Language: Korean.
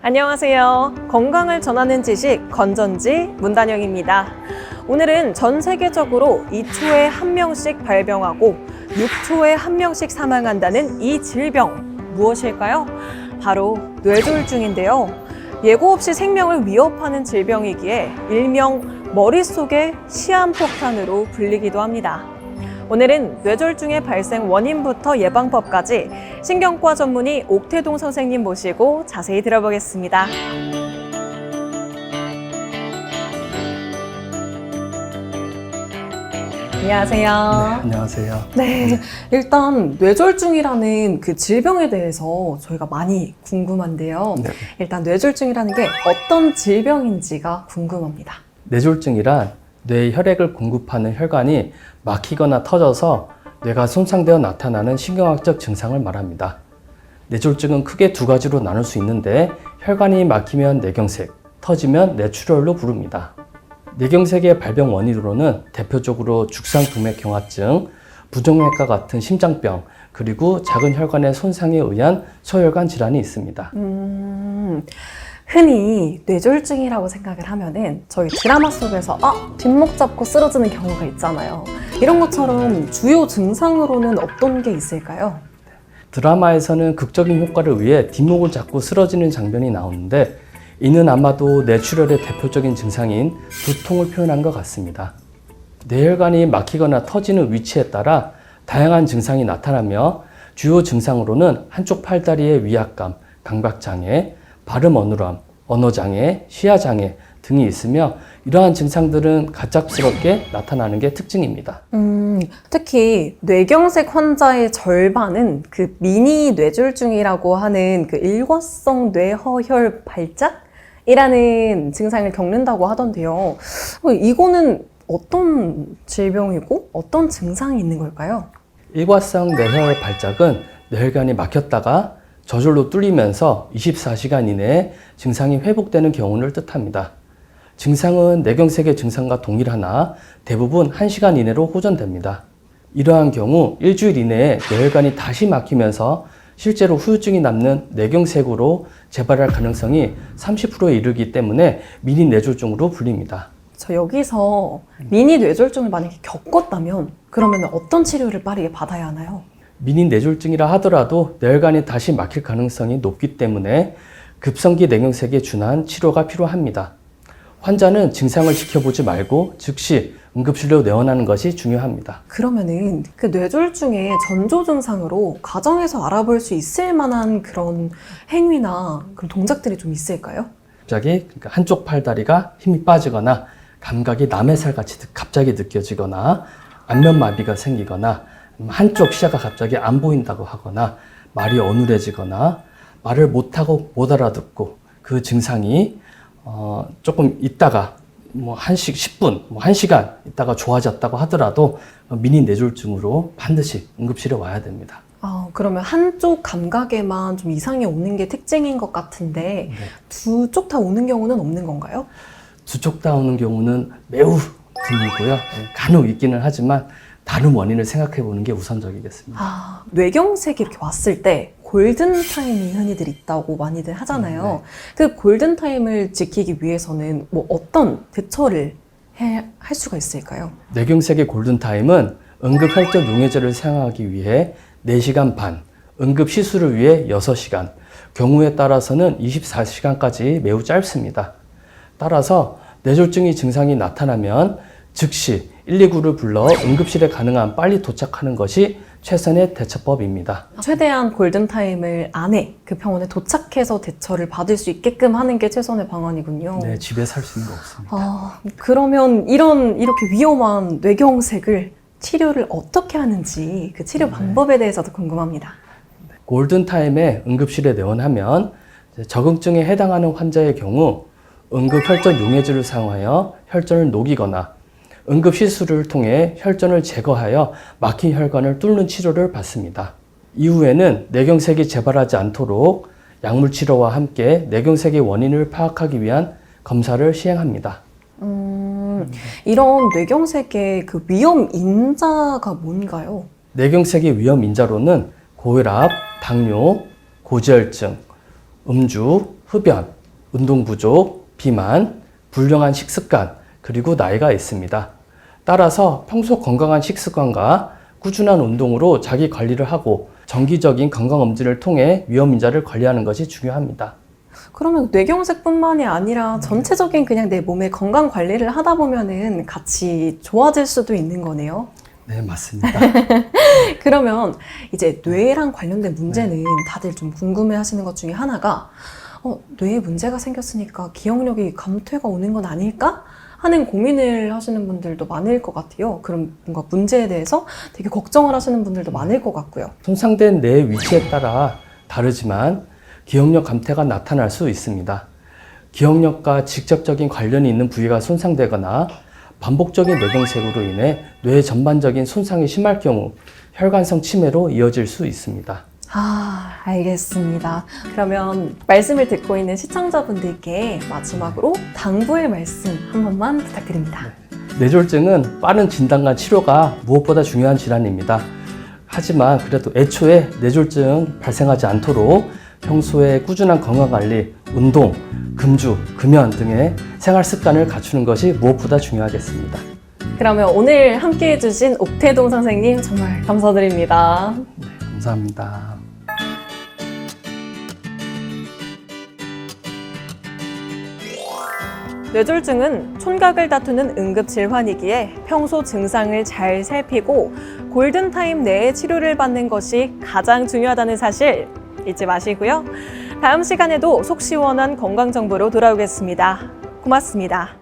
안녕하세요. 건강을 전하는 지식 건전지 문단영입니다. 오늘은 전 세계적으로 2초에 1명씩 발병하고 6초에 1명씩 사망한다는 이 질병 무엇일까요? 바로 뇌졸중인데요. 예고 없이 생명을 위협하는 질병이기에 일명 머릿속의 시한폭탄으로 불리기도 합니다. 오늘은 뇌졸중의 발생 원인부터 예방법까지 신경과 전문의 옥태동 선생님 모시고 자세히 들어보겠습니다. 안녕하세요. 네, 안녕하세요. 네, 일단 뇌졸중이라는 그 질병에 대해서 저희가 많이 궁금한데요. 네. 일단 뇌졸중이라는 게 어떤 질병인지가 궁금합니다. 뇌졸중이란 뇌에 혈액을 공급하는 혈관이 막히거나 터져서 뇌가 손상되어 나타나는 신경학적 증상을 말합니다. 뇌졸중은 크게 두 가지로 나눌 수 있는데 혈관이 막히면 뇌경색, 터지면 뇌출혈로 부릅니다. 뇌경색의 발병 원인으로는 대표적으로 죽상동맥경화증, 부종혈과 같은 심장병, 그리고 작은 혈관의 손상에 의한 소혈관 질환이 있습니다. 흔히 뇌졸중이라고 생각을 하면은 저희 드라마 속에서 뒷목 잡고 쓰러지는 경우가 있잖아요. 이런 것처럼 주요 증상으로는 어떤 게 있을까요? 드라마에서는 극적인 효과를 위해 뒷목을 잡고 쓰러지는 장면이 나오는데 이는 아마도 뇌출혈의 대표적인 증상인 두통을 표현한 것 같습니다. 뇌혈관이 막히거나 터지는 위치에 따라 다양한 증상이 나타나며 주요 증상으로는 한쪽 팔다리의 위압감, 감각장애, 발음 어눌함, 언어장애, 시야장애 등이 있으며 이러한 증상들은 갑작스럽게 나타나는 게 특징입니다. 특히 뇌경색 환자의 절반은 그 미니 뇌졸중이라고 하는 그 일과성 뇌허혈 발작이라는 증상을 겪는다고 하던데요. 이거는 어떤 질병이고 어떤 증상이 있는 걸까요? 일과성 뇌혈 발작은 뇌혈관이 막혔다가 저절로 뚫리면서 24시간 이내에 증상이 회복되는 경우를 뜻합니다. 증상은 뇌경색의 증상과 동일하나 대부분 1시간 이내로 호전됩니다. 이러한 경우 일주일 이내에 뇌혈관이 다시 막히면서 실제로 후유증이 남는 뇌경색으로 재발할 가능성이 30%에 이르기 때문에 미니 뇌졸중으로 불립니다. 저 여기서 미니 뇌졸중을 만약에 겪었다면 그러면 어떤 치료를 빠르게 받아야 하나요? 미니 뇌졸중이라 하더라도 뇌혈관이 다시 막힐 가능성이 높기 때문에 급성기 뇌경색에 준한 치료가 필요합니다. 환자는 증상을 지켜보지 말고 즉시 응급실로 내원하는 것이 중요합니다. 그러면은 그 뇌졸중의 전조 증상으로 가정에서 알아볼 수 있을 만한 그런 행위나 그런 동작들이 좀 있을까요? 갑자기 한쪽 팔다리가 힘이 빠지거나 감각이 남의 살같이 갑자기 느껴지거나 안면마비가 생기거나 한쪽 시야가 갑자기 안 보인다고 하거나 말이 어눌해지거나 말을 못하고 못 알아듣고 그 증상이 조금 있다가 10분, 1시간 있다가 좋아졌다고 하더라도 미니 뇌졸중으로 반드시 응급실에 와야 됩니다. 그러면 한쪽 감각에만 좀 이상이 오는 게 특징인 것 같은데 네. 두 쪽 다 오는 경우는 없는 건가요? 두 쪽 다 오는 경우는 매우 드물고요. 간혹 있기는 하지만 다른 원인을 생각해 보는 게 우선적이겠습니다. 뇌경색이 이렇게 왔을 때 골든타임이 흔히들 있다고 많이들 하잖아요. 그 골든타임을 지키기 위해서는 뭐 어떤 대처를 할 수가 있을까요? 뇌경색의 골든타임은 응급혈전 용해제를 사용하기 위해 4시간 반, 응급시술을 위해 6시간, 경우에 따라서는 24시간까지 매우 짧습니다. 따라서 뇌졸중의 증상이 나타나면 즉시 119를 불러 응급실에 가능한 빨리 도착하는 것이 최선의 대처법입니다. 최대한 골든타임을 안에 그 병원에 도착해서 대처를 받을 수 있게끔 하는 게 최선의 방안이군요. 네, 집에 살 수 있는 거 없습니다. 그러면 이렇게 위험한 뇌경색을 치료를 어떻게 하는지 그 치료 방법에 대해서도 궁금합니다. 골든타임에 응급실에 내원하면 적응증에 해당하는 환자의 경우 응급혈전 용해제를 사용하여 혈전을 녹이거나 응급시술을 통해 혈전을 제거하여 막힌 혈관을 뚫는 치료를 받습니다. 이후에는 뇌경색이 재발하지 않도록 약물치료와 함께 뇌경색의 원인을 파악하기 위한 검사를 시행합니다. 이런 뇌경색의 그 위험 인자가 뭔가요? 뇌경색의 위험 인자로는 고혈압, 당뇨, 고지혈증, 음주, 흡연, 운동 부족, 비만, 불량한 식습관, 그리고 나이가 있습니다. 따라서 평소 건강한 식습관과 꾸준한 운동으로 자기 관리를 하고 정기적인 건강검진을 통해 위험인자를 관리하는 것이 중요합니다. 그러면 뇌경색뿐만이 아니라 전체적인 그냥 내 몸의 건강 관리를 하다 보면은 같이 좋아질 수도 있는 거네요. 네, 맞습니다. 그러면 이제 뇌랑 관련된 문제는 다들 좀 궁금해 하시는 것 중에 하나가 뇌에 문제가 생겼으니까 기억력이 감퇴가 오는 건 아닐까? 하는 고민을 하시는 분들도 많을 것 같아요. 그럼 뭔가 문제에 대해서 되게 걱정을 하시는 분들도 많을 것 같고요. 손상된 뇌의 위치에 따라 다르지만 기억력 감퇴가 나타날 수 있습니다. 기억력과 직접적인 관련이 있는 부위가 손상되거나 반복적인 뇌경색으로 인해 뇌 전반적인 손상이 심할 경우 혈관성 치매로 이어질 수 있습니다. 알겠습니다. 그러면 말씀을 듣고 있는 시청자분들께 마지막으로 당부의 말씀 한 번만 부탁드립니다. 뇌졸중은 빠른 진단과 치료가 무엇보다 중요한 질환입니다. 하지만 그래도 애초에 뇌졸중 발생하지 않도록 평소에 꾸준한 건강관리, 운동, 금주, 금연 등의 생활 습관을 갖추는 것이 무엇보다 중요하겠습니다. 그러면 오늘 함께 해주신 옥태동 선생님 정말 감사드립니다. 네, 감사합니다. 뇌졸중은 촌각을 다투는 응급질환이기에 평소 증상을 잘 살피고 골든타임 내에 치료를 받는 것이 가장 중요하다는 사실 잊지 마시고요. 다음 시간에도 속 시원한 건강 정보로 돌아오겠습니다. 고맙습니다.